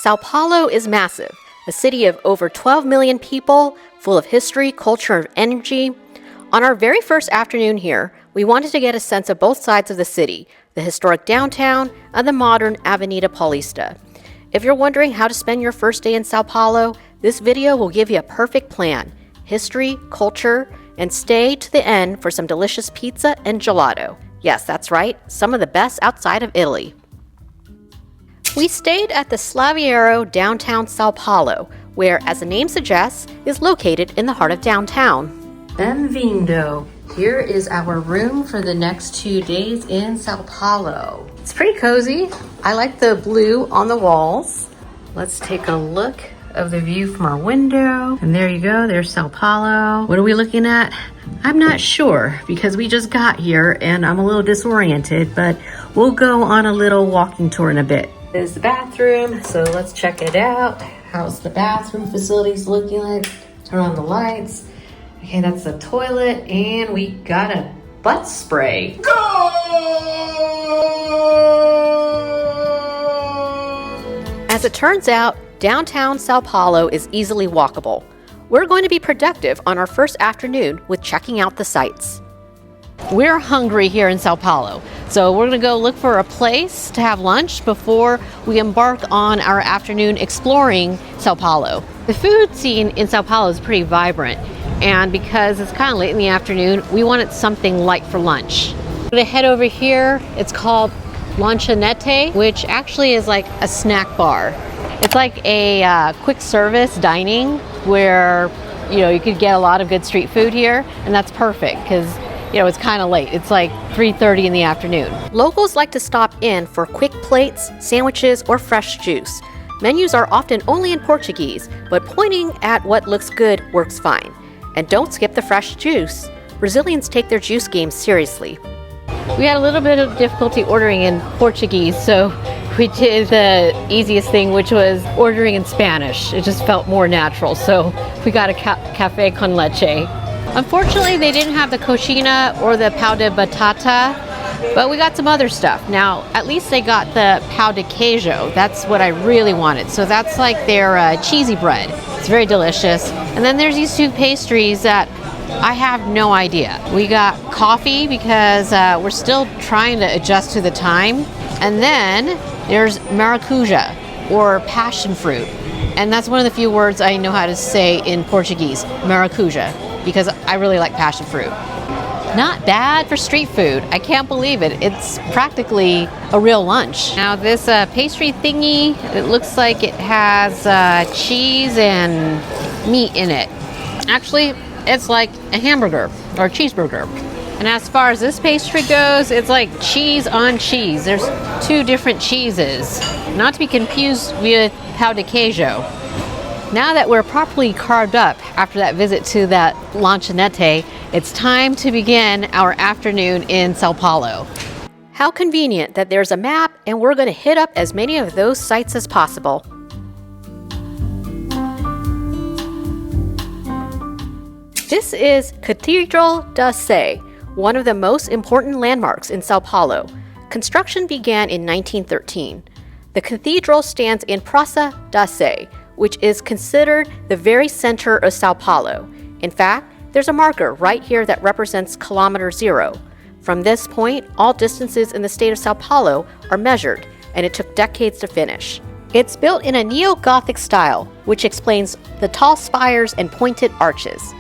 São Paulo is massive, a city of over 12 million people, full of history, culture, and energy. On our very first afternoon here, we wanted to get a sense of both sides of the city, the historic downtown and the modern Avenida Paulista. If you're wondering how to spend your first day in São Paulo, this video will give you a perfect plan: history, culture, and stay to the end for some delicious pizza and gelato. Yes, that's right, some of the best outside of Italy. We stayed at the Slaviero downtown São Paulo, where, as the name suggests, is located in the heart of downtown. Bem-vindo! Here is our room for the next 2 days in São Paulo. It's pretty cozy. I like the blue on the walls. Let's take a look of the view from our window. And there you go, there's São Paulo. What are we looking at? I'm not sure because we just got here and I'm a little disoriented, but we'll go on a little walking tour in a bit. There's the bathroom, so let's check it out. How's the bathroom facilities looking like? Turn on the lights. Okay, that's the toilet, and we got a butt spray. Go! As it turns out, downtown São Paulo is easily walkable. We're going to be productive on our first afternoon with checking out the sights. We're hungry here in São Paulo, so we're going to go look for a place to have lunch before we embark on our afternoon exploring São Paulo. The food scene in São Paulo is pretty vibrant, and because it's kind of late in the afternoon, we wanted something light for lunch. We're going to head over here. It's called Lanchonete, which actually is like a snack bar. It's like a quick service dining where you could get a lot of good street food here, and that's perfect because it's kind of late. It's like 3:30 in the afternoon. Locals like to stop in for quick plates, sandwiches, or fresh juice. Menus are often only in Portuguese, but pointing at what looks good works fine. And don't skip the fresh juice. Brazilians take their juice game seriously. We had a little bit of difficulty ordering in Portuguese, so we did the easiest thing, which was ordering in Spanish. It just felt more natural, so we got a café con leche. Unfortunately, they didn't have the coxinha or the pão de batata, but we got some other stuff. Now, at least they got the pão de queijo. That's what I really wanted. So that's like their cheesy bread. It's very delicious. And then there's these two pastries that I have no idea. We got coffee because we're still trying to adjust to the time. And then there's maracuja, or passion fruit. And that's one of the few words I know how to say in Portuguese, maracuja, because I really like passion fruit. Not bad for street food. I can't believe it. It's practically a real lunch. Now this pastry thingy, it looks like it has cheese and meat in it. Actually, it's like a hamburger or a cheeseburger. And as far as this pastry goes, it's like cheese on cheese. There's two different cheeses. Not to be confused with pão de queijo. Now that we're properly carved up after that visit to that lanchonete, it's time to begin our afternoon in São Paulo. How convenient that there's a map and we're going to hit up as many of those sites as possible. This is Catedral da Sé, one of the most important landmarks in São Paulo. Construction began in 1913. The cathedral stands in Praça da Sé, which is considered the very center of São Paulo. In fact, there's a marker right here that represents kilometer zero. From this point, all distances in the state of São Paulo are measured, and it took decades to finish. It's built in a neo-Gothic style, which explains the tall spires and pointed arches.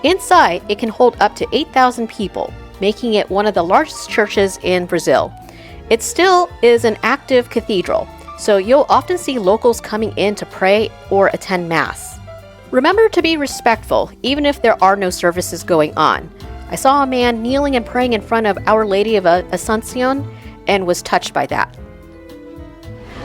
Inside, it can hold up to 8,000 people, making it one of the largest churches in Brazil. It still is an active cathedral, so you'll often see locals coming in to pray or attend Mass. Remember to be respectful, even if there are no services going on. I saw a man kneeling and praying in front of Our Lady of Assumption and was touched by that.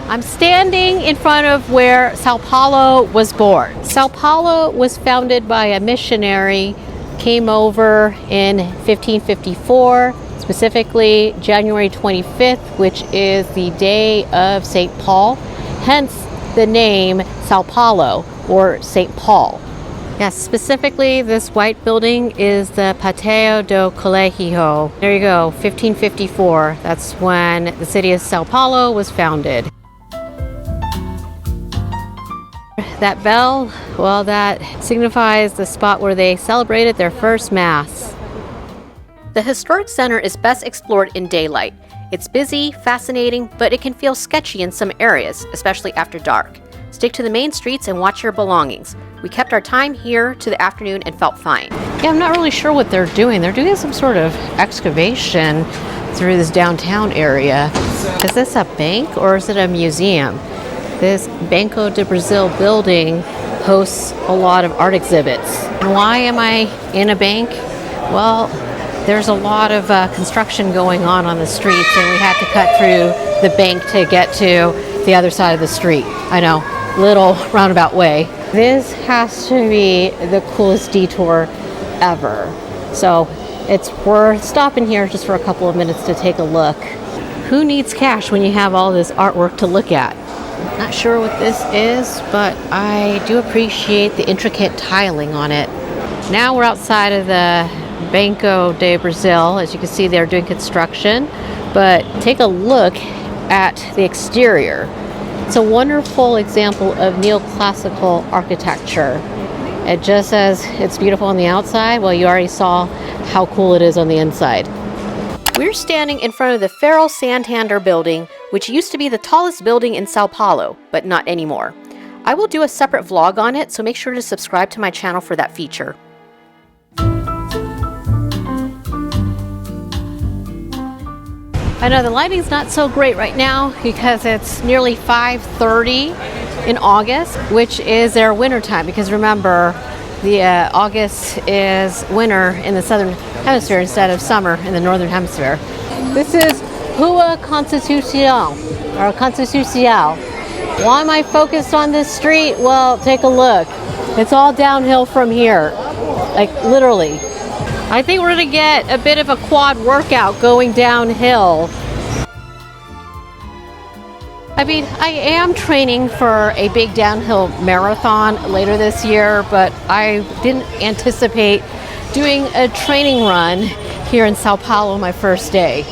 I'm standing in front of where São Paulo was born. São Paulo was founded by a missionary, came over in 1554, specifically January 25th, which is the day of St. Paul, hence the name São Paulo, or St. Paul. Yes, specifically this white building is the Pátio do Colégio. There you go, 1554. That's when the city of São Paulo was founded. That bell, well, that signifies the spot where they celebrated their first Mass. The historic center is best explored in daylight. It's busy, fascinating, but it can feel sketchy in some areas, especially after dark. Stick to the main streets and watch your belongings. We kept our time here to the afternoon and felt fine. Yeah, I'm not really sure what they're doing. They're doing some sort of excavation through this downtown area. Is this a bank or is it a museum? This Banco de Brazil building hosts a lot of art exhibits. And why am I in a bank? Well, there's a lot of construction going on the streets, and we had to cut through the bank to get to the other side of the street. I know, little roundabout way. This has to be the coolest detour ever. So it's worth stopping here just for a couple of minutes to take a look. Who needs cash when you have all this artwork to look at? Not sure what this is, but I do appreciate the intricate tiling on it. Now we're outside of the Banco de Brazil. As you can see, they're doing construction, but take a look at the exterior. It's a wonderful example of neoclassical architecture. And just as it's beautiful on the outside, well, you already saw how cool it is on the inside. We're standing in front of the Farol Santander building, which used to be the tallest building in São Paulo, but not anymore. I will do a separate vlog on it, so make sure to subscribe to my channel for that feature. I know the lighting's not so great right now because it's nearly 5:30 in August, which is their winter time, because remember, the August is winter in the southern hemisphere instead of summer in the northern hemisphere. This is Rua Constitucional, or Constitucional. Why am I focused on this street? Well, take a look. It's all downhill from here, like literally. I think we're gonna get a bit of a quad workout going downhill. I mean, I am training for a big downhill marathon later this year, but I didn't anticipate doing a training run here in São Paulo my first day.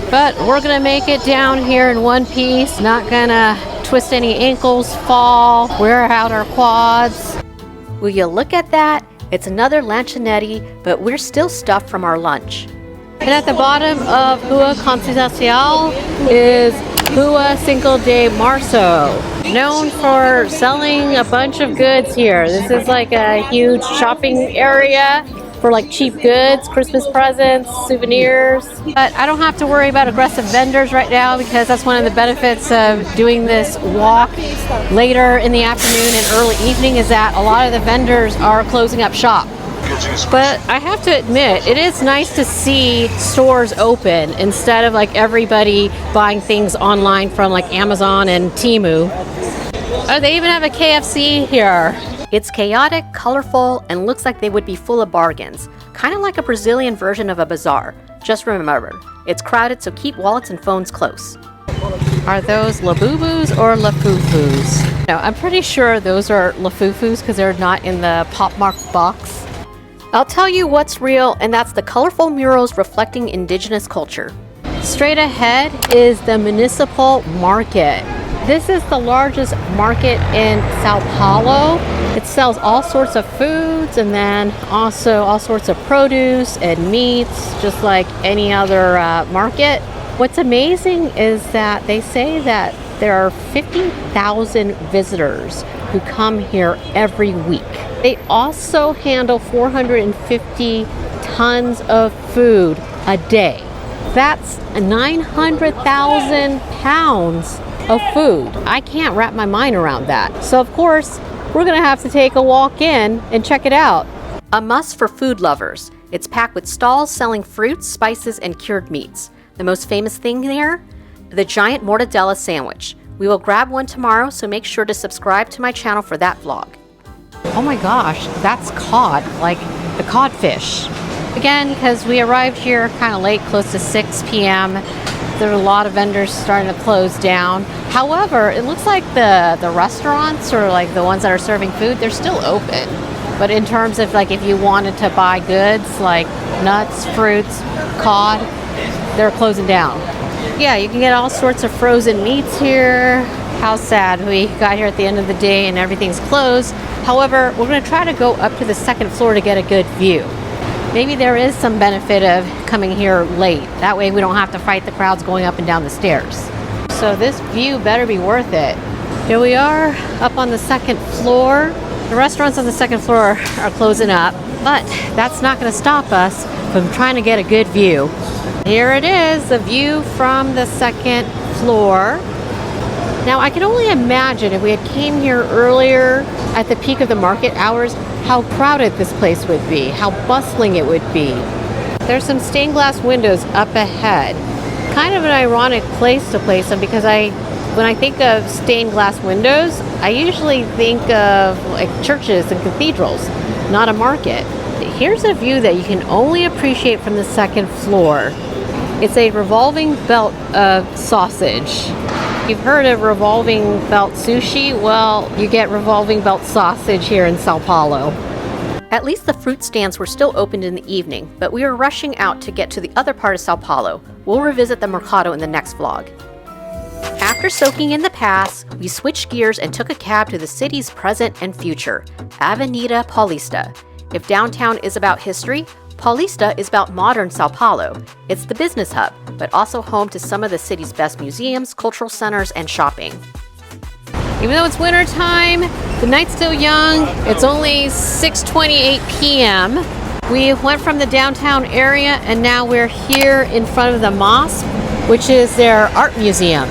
But we're gonna make it down here in one piece, not gonna twist any ankles, fall, wear out our quads. Will you look at that? It's another Lanchonete, but we're still stuffed from our lunch. And at the bottom of Rua Constitionao is Rua Cinco de Março, known for selling a bunch of goods here. This is like a huge shopping area for like cheap goods, Christmas presents, souvenirs. But I don't have to worry about aggressive vendors right now, because that's one of the benefits of doing this walk later in the afternoon and early evening, is that a lot of the vendors are closing up shop. But I have to admit, it is nice to see stores open instead of like everybody buying things online from like Amazon and Temu. Oh, they even have a KFC here. It's chaotic, colorful, and looks like they would be full of bargains. Kind of like a Brazilian version of a bazaar. Just remember, it's crowded, so keep wallets and phones close. Are those Labubus or Lafufus? No, I'm pretty sure those are Lafufus because they're not in the pop-marked box. I'll tell you what's real, and that's the colorful murals reflecting indigenous culture. Straight ahead is the municipal market. This is the largest market in São Paulo. It sells all sorts of foods and then also all sorts of produce and meats, just like any other market. What's amazing is that they say that there are 50,000 visitors who come here every week. They also handle 450 tons of food a day. That's 900,000 pounds of food. I can't wrap my mind around that. So of course, we're gonna have to take a walk in and check it out. A must for food lovers. It's packed with stalls selling fruits, spices, and cured meats. The most famous thing there? The giant mortadella sandwich. We will grab one tomorrow, so make sure to subscribe to my channel for that vlog. Oh my gosh, that's cod, like the codfish. Again, because we arrived here kind of late, close to 6 p.m. There are a lot of vendors starting to close down. However, it looks like the restaurants, or like the ones that are serving food, they're still open. But in terms of like if you wanted to buy goods like nuts, fruits, cod, they're closing down. Yeah, you can get all sorts of frozen meats here. How sad. We got here at the end of the day and everything's closed. However, we're going to try to go up to the second floor to get a good view. Maybe there is some benefit of coming here late. That way we don't have to fight the crowds going up and down the stairs. So this view better be worth it. Here we are up on the second floor. The restaurants on the second floor are closing up, but that's not going to stop us from trying to get a good view. Here it is, the view from the second floor. Now I can only imagine if we had came here earlier at the peak of the market hours, how crowded this place would be, how bustling it would be. There's some stained glass windows up ahead. Kind of an ironic place to place them because when I think of stained glass windows, I usually think of like churches and cathedrals, not a market. Here's a view that you can only appreciate from the second floor. It's a revolving belt of sausage. You've heard of revolving belt sushi? Well, you get revolving belt sausage here in São Paulo. At least the fruit stands were still opened in the evening, but we were rushing out to get to the other part of São Paulo. We'll revisit the Mercado in the next vlog. After soaking in the past, we switched gears and took a cab to the city's present and future, Avenida Paulista. If downtown is about history, Paulista is about modern São Paulo. It's the business hub, but also home to some of the city's best museums, cultural centers, and shopping. Even though it's winter time, the night's still young. It's only 6:28 p.m. We went from the downtown area and now we're here in front of the MASP, which is their art museum.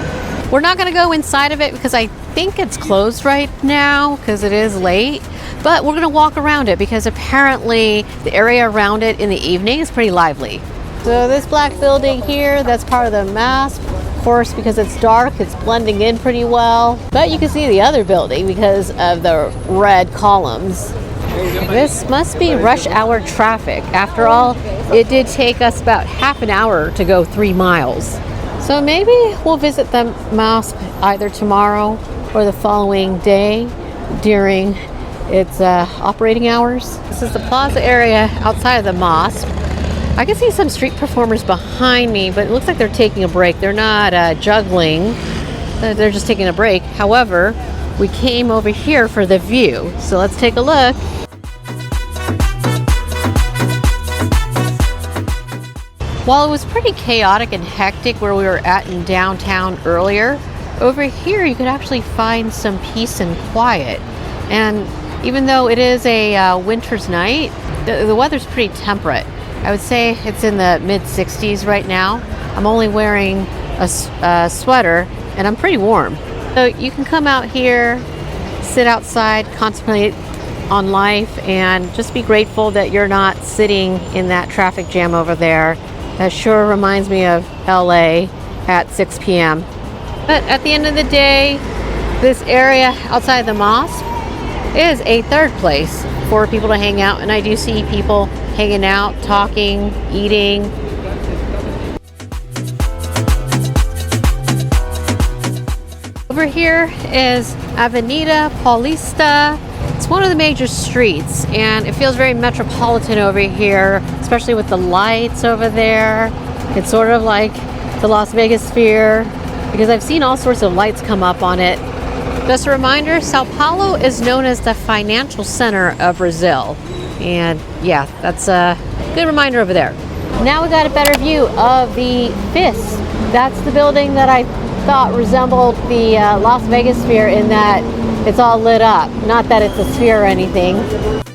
We're not going to go inside of it because I think it's closed right now because it is late. But we're going to walk around it because apparently the area around it in the evening is pretty lively. So this black building here, that's part of the MASP. Of course, because it's dark, it's blending in pretty well. But you can see the other building because of the red columns. This must be rush hour traffic. After all, it did take us about half an hour to go 3 miles. So maybe we'll visit the MASP either tomorrow or the following day during its operating hours. This is the plaza area outside of the MASP. I can see some street performers behind me, but it looks like they're taking a break. They're not juggling. They're just taking a break. However, we came over here for the view. So let's take a look. While it was pretty chaotic and hectic where we were at in downtown earlier, over here you could actually find some peace and quiet. And even though it is a winter's night, the weather's pretty temperate. I would say it's in the mid-60s right now. I'm only wearing a sweater and I'm pretty warm. So you can come out here, sit outside, contemplate on life, and just be grateful that you're not sitting in that traffic jam over there. That sure reminds me of LA at 6 p.m. But at the end of the day, this area outside the MASP is a third place for people to hang out, and I do see people hanging out, talking, eating. Over here is Avenida Paulista. It's one of the major streets and it feels very metropolitan over here, especially with the lights over there. It's sort of like the Las Vegas Sphere because I've seen all sorts of lights come up on it. Just a reminder, Sao Paulo is known as the financial center of Brazil. And yeah, that's a good reminder over there. Now we got a better view of the FIESP. That's the building that I thought resembled the Las Vegas Sphere in that it's all lit up. Not that it's a sphere or anything.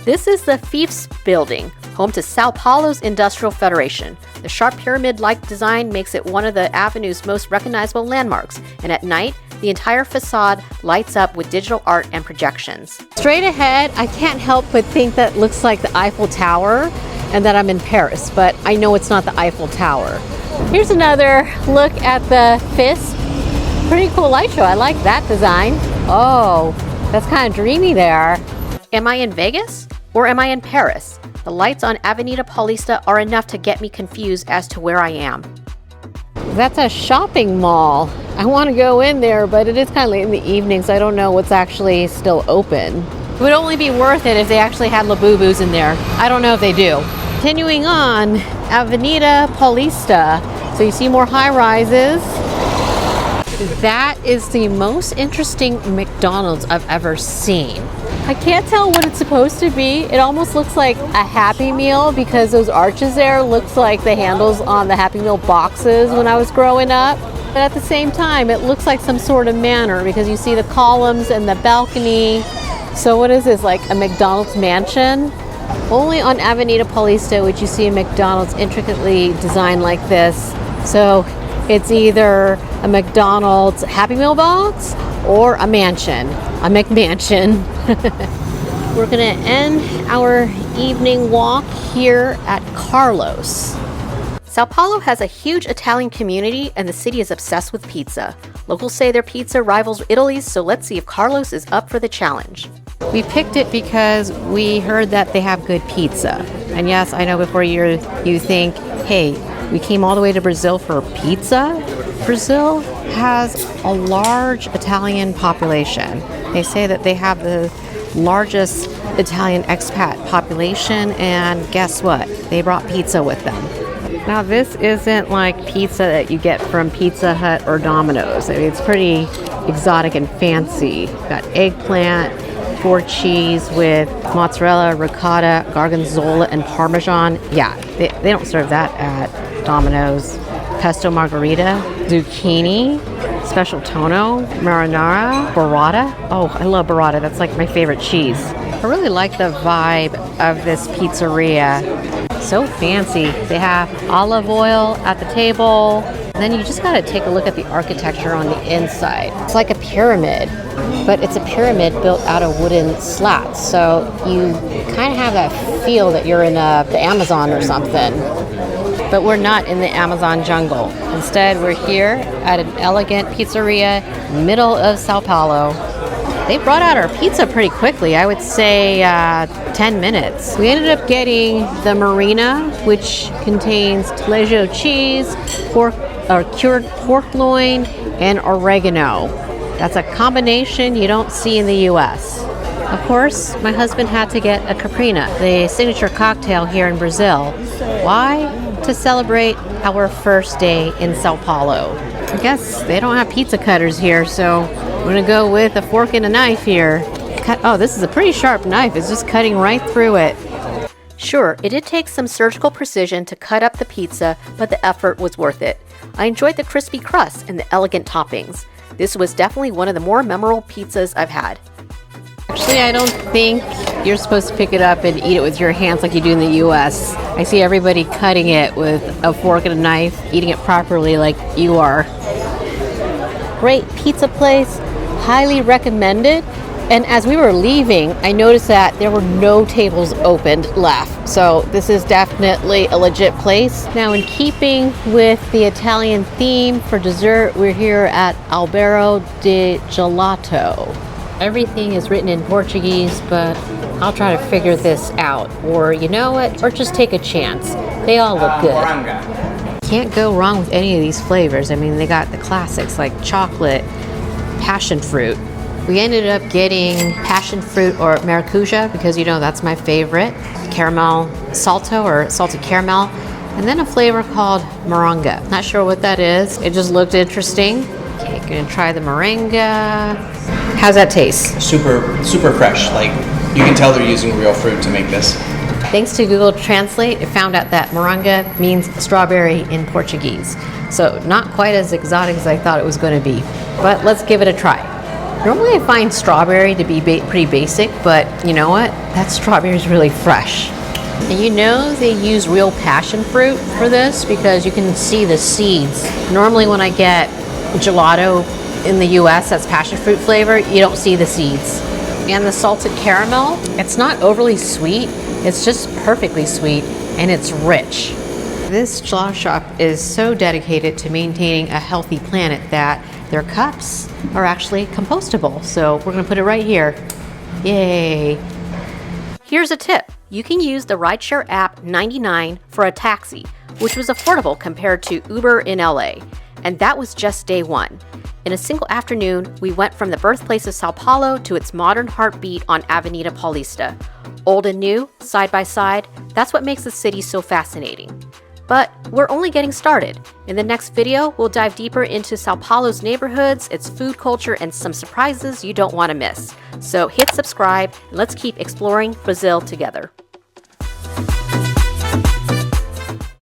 This is the FIESP building, home to Sao Paulo's Industrial Federation. The sharp pyramid-like design makes it one of the avenue's most recognizable landmarks, and at night, the entire facade lights up with digital art and projections. Straight ahead, I can't help but think that looks like the Eiffel Tower and that I'm in Paris, but I know it's not the Eiffel Tower. Here's another look at the FIESP. Pretty cool light show. I like that design. Oh, that's kind of dreamy there. Am I in Vegas or am I in Paris? The lights on Avenida Paulista are enough to get me confused as to where I am. That's a shopping mall. I want to go in there, but it is kind of late in the evening, so I don't know what's actually still open. It would only be worth it if they actually had Labubus in there. I don't know if they do. Continuing on, Avenida Paulista. So you see more high-rises. That is the most interesting McDonald's I've ever seen. I can't tell what it's supposed to be. It almost looks like a Happy Meal because those arches there looks like the handles on the Happy Meal boxes when I was growing up. But at the same time, it looks like some sort of manor because you see the columns and the balcony. So what is this, like a McDonald's mansion? Only on Avenida Paulista would you see a McDonald's intricately designed like this. So it's either a McDonald's Happy Meal box or a mansion, a McMansion. We're gonna end our evening walk here at Carlos. Sao Paulo has a huge Italian community and the city is obsessed with pizza. Locals say their pizza rivals Italy's, so let's see if Carlos is up for the challenge. We picked it because we heard that they have good pizza. And yes, I know before you think, hey, we came all the way to Brazil for pizza? Brazil has a large Italian population. They say that they have the largest Italian expat population, and guess what? They brought pizza with them. Now this isn't like pizza that you get from Pizza Hut or Domino's. I mean, it's pretty exotic and fancy. Got eggplant, 4 cheese with mozzarella, ricotta, gorgonzola, and parmesan. Yeah, they don't serve that at Domino's. Pesto margarita, zucchini, special tono, marinara, burrata. Oh, I love burrata. That's like my favorite cheese. I really like the vibe of this pizzeria. So fancy. They have olive oil at the table. And then you just gotta take a look at the architecture on the inside. It's like a pyramid, but it's a pyramid built out of wooden slats. So you kind of have that feel that you're in the Amazon or something. But we're not in the Amazon jungle. Instead, we're here at an elegant pizzeria, middle of Sao Paulo. They brought out our pizza pretty quickly, I would say 10 minutes. We ended up getting the Marina, which contains Colégio cheese, cured pork loin, and oregano. That's a combination you don't see in the US. Of course, my husband had to get a Caprina, the signature cocktail here in Brazil. Why? To celebrate our first day in Sao Paulo. I guess they don't have pizza cutters here, so I'm gonna go with a fork and a knife here. Oh, this is a pretty sharp knife. It's just cutting right through it. Sure, it did take some surgical precision to cut up the pizza, but the effort was worth it. I enjoyed the crispy crust and the elegant toppings. This was definitely one of the more memorable pizzas I've had. Actually, I don't think you're supposed to pick it up and eat it with your hands like you do in the US. I see everybody cutting it with a fork and a knife, eating it properly like you are. Great pizza place, highly recommended. And as we were leaving, I noticed that there were no tables opened left. So this is definitely a legit place. Now, in keeping with the Italian theme for dessert, we're here at Alberi de Gelato. Everything is written in Portuguese, but I'll try to figure this out. Or you know what? Or just take a chance. They all look good. Can't go wrong with any of these flavors. I mean, they got the classics like chocolate, passion fruit. We ended up getting passion fruit or maracuja because, you know, that's my favorite. Caramel salto or salted caramel. And then a flavor called moringa. Not sure what that is. It just looked interesting. Okay, gonna try the moringa. How's that taste? Super fresh. Like, you can tell they're using real fruit to make this. Thanks to Google Translate, it found out that moringa means strawberry in Portuguese. So not quite as exotic as I thought it was going to be. But let's give it a try. Normally I find strawberry to be pretty basic, but you know what? That strawberry is really fresh. And you know they use real passion fruit for this because you can see the seeds. Normally when I get gelato in the US that's passion fruit flavor, you don't see the seeds. And the salted caramel, it's not overly sweet, it's just perfectly sweet, and it's rich. This gelato shop is so dedicated to maintaining a healthy planet that their cups are actually compostable. So we're gonna put it right here. Yay. Here's a tip. You can use the rideshare app 99 for a taxi, which was affordable compared to Uber in LA. And that was just day one. In a single afternoon, we went from the birthplace of Sao Paulo to its modern heartbeat on Avenida Paulista. Old and new, side by side, that's what makes the city so fascinating. But we're only getting started. In the next video, we'll dive deeper into Sao Paulo's neighborhoods, its food culture, and some surprises you don't want to miss. So hit subscribe, and let's keep exploring Brazil together.